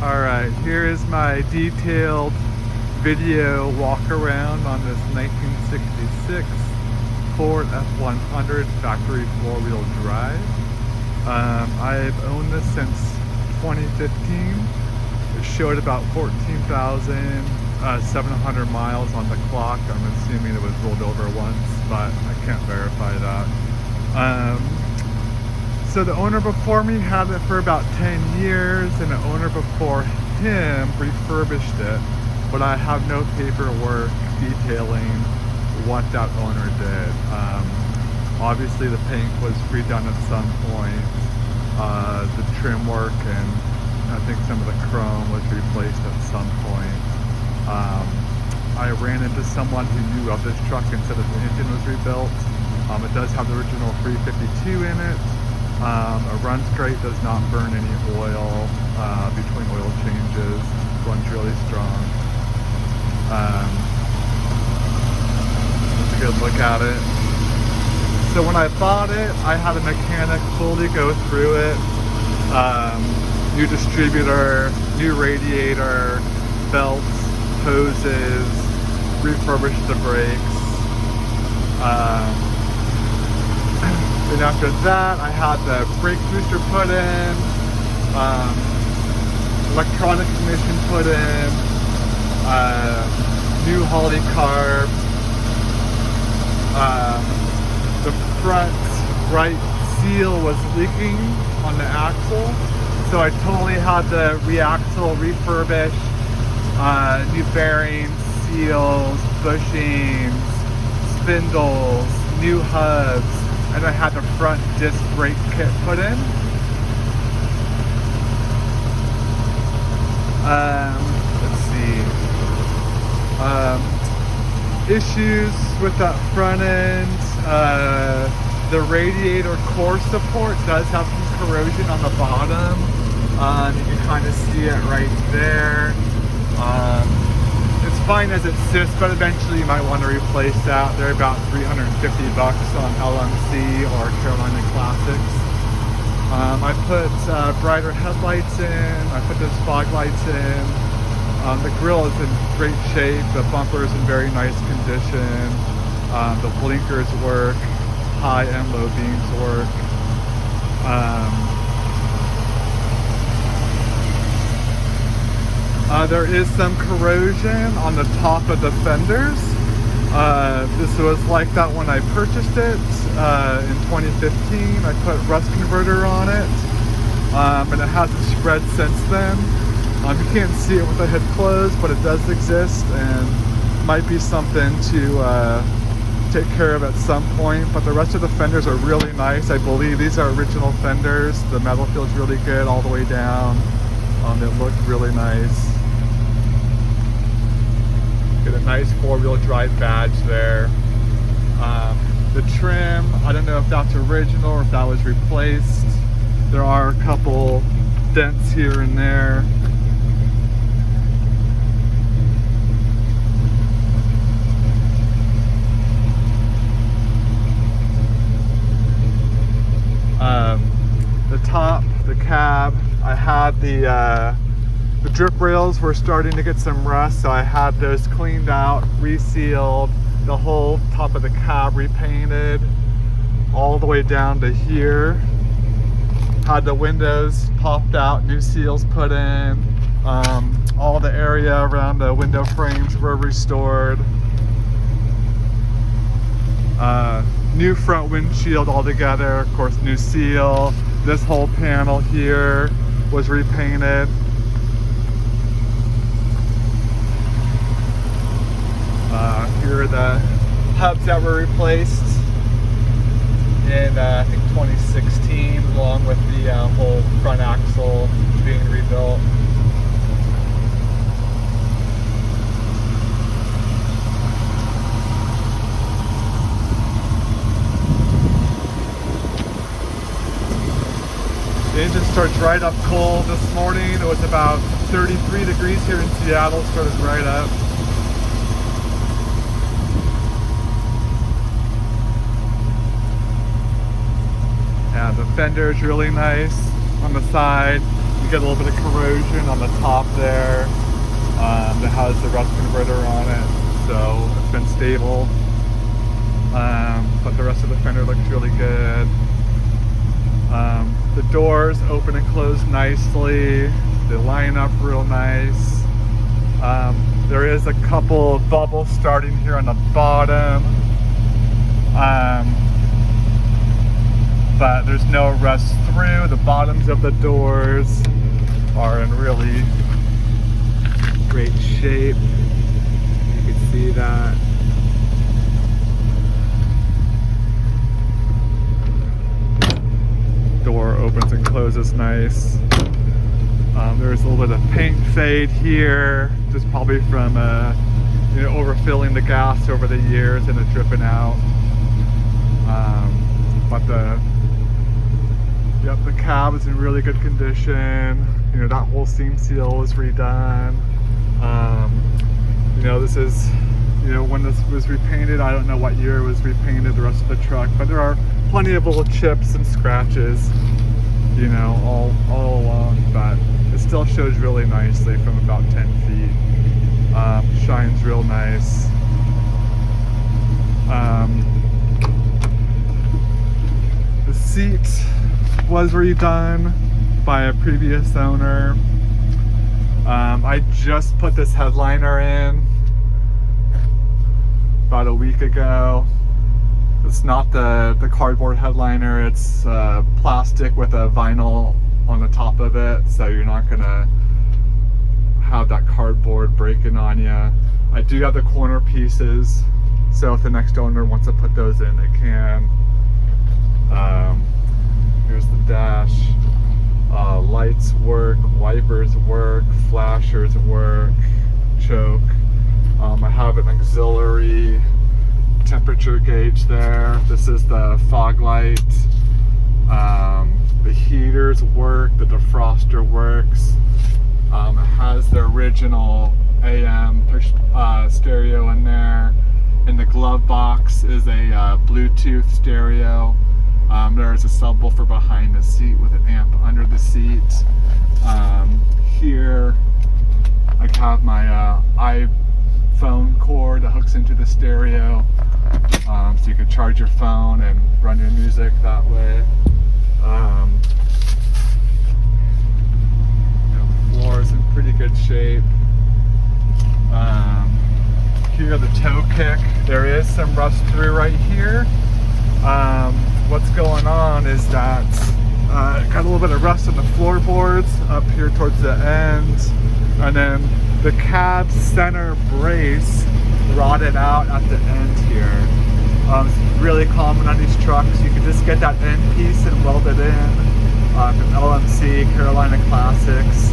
Alright, here is my detailed video walk around on this 1966 Ford F100 factory four-wheel drive. I've owned this since 2015. It showed about 14,700 miles on the clock. I'm assuming it was rolled over once, but I can't verify that. So the owner before me had it for about 10 years, and the owner before him refurbished it, but I have no paperwork detailing what that owner did. Obviously the paint was redone at some point, the trim work and I think some of the chrome was replaced at some point. I ran into someone who knew of this truck and said that the engine was rebuilt. It does have the original 352 in it. It runs great, does not burn any oil between oil changes, runs really strong. Let's a good look at it. So when I bought it, I had a mechanic fully go through it. New distributor, new radiator, belts, hoses, refurbished the brakes. Then after that, I had the brake booster put in, electronic ignition put in, new Holley carb. The front right seal was leaking on the axle, so I totally had the re-axle refurbished, new bearings, seals, bushings, spindles, new hubs, and I had the front disc brake kit put in. Let's see. Issues with that front end. The radiator core support does have some corrosion on the bottom. You can kind of see it right there. It's fine as it sits, but eventually you might want to replace that. They're about $350 on LMC or Carolina Classics. I put brighter headlights in. I put those fog lights in. The grille is in great shape. The bumper is in very nice condition. The blinkers work. High and low beams work. There is some corrosion on the top of the fenders. This was like that when I purchased it in 2015. I put rust converter on it, and it hasn't spread since then. You can't see it with the hood closed, but it does exist and might be something to take care of at some point. But the rest of the fenders are really nice. I believe these are original fenders. The metal feels really good all the way down. They look really nice. Get a nice four-wheel drive badge there. The trim, I don't know if that's original or if that was replaced. There are a couple dents here and there. The top, the cab, I had the drip rails were starting to get some rust, so I had those cleaned out, resealed, the whole top of the cab repainted, all the way down to here. Had the windows popped out, new seals put in, all the area around the window frames were restored. New front windshield altogether, of course, new seal. This whole panel here was repainted. Here are the hubs that were replaced in I think 2016, along with the whole front axle being rebuilt. The engine starts right up cold this morning. It was about 33 degrees here in Seattle, started right up. Yeah, the fender is really nice on the side. You get a little bit of corrosion on the top there. That has the rust converter on it, so it's been stable. But the rest of the fender looks really good. The doors open and close nicely. They line up real nice. There is a couple bubbles starting here on the bottom. But there's no rust through. The bottoms of the doors are in really great shape. You can see that. Door opens and closes nice. There's a little bit of paint fade here, just probably from overfilling the gas over the years and it dripping out. But the cab is in really good condition. That whole seam seal was redone. This is, when this was repainted, I don't know what year it was repainted, the rest of the truck, but there are plenty of little chips and scratches, all along, but it still shows really nicely from about 10 feet. Shines real nice. The seat was redone by a previous owner. I just put this headliner in about a week ago. It's not the cardboard headliner, it's plastic with a vinyl on the top of it, so you're not gonna have that cardboard breaking on you. I do have the corner pieces, so if the next owner wants to put those in, they can. Here's the dash. Lights work, wipers work, flashers work, choke. I have an auxiliary temperature gauge there. This is the fog light. The heaters work, the defroster works. It has the original AM push stereo in there. In the glove box is a Bluetooth stereo. There's a subwoofer behind the seat with an amp under the seat. Here I have my iPhone cord that hooks into the stereo, so you can charge your phone and run your music that way. The floor is in pretty good shape. Here, the toe kick, there is some rust through right here. What's going on is that got a little bit of rust on the floorboards up here towards the end, and then the cab center brace rotted out at the end here. It's really common on these trucks. You can just get that end piece and weld it in from LMC, Carolina Classics.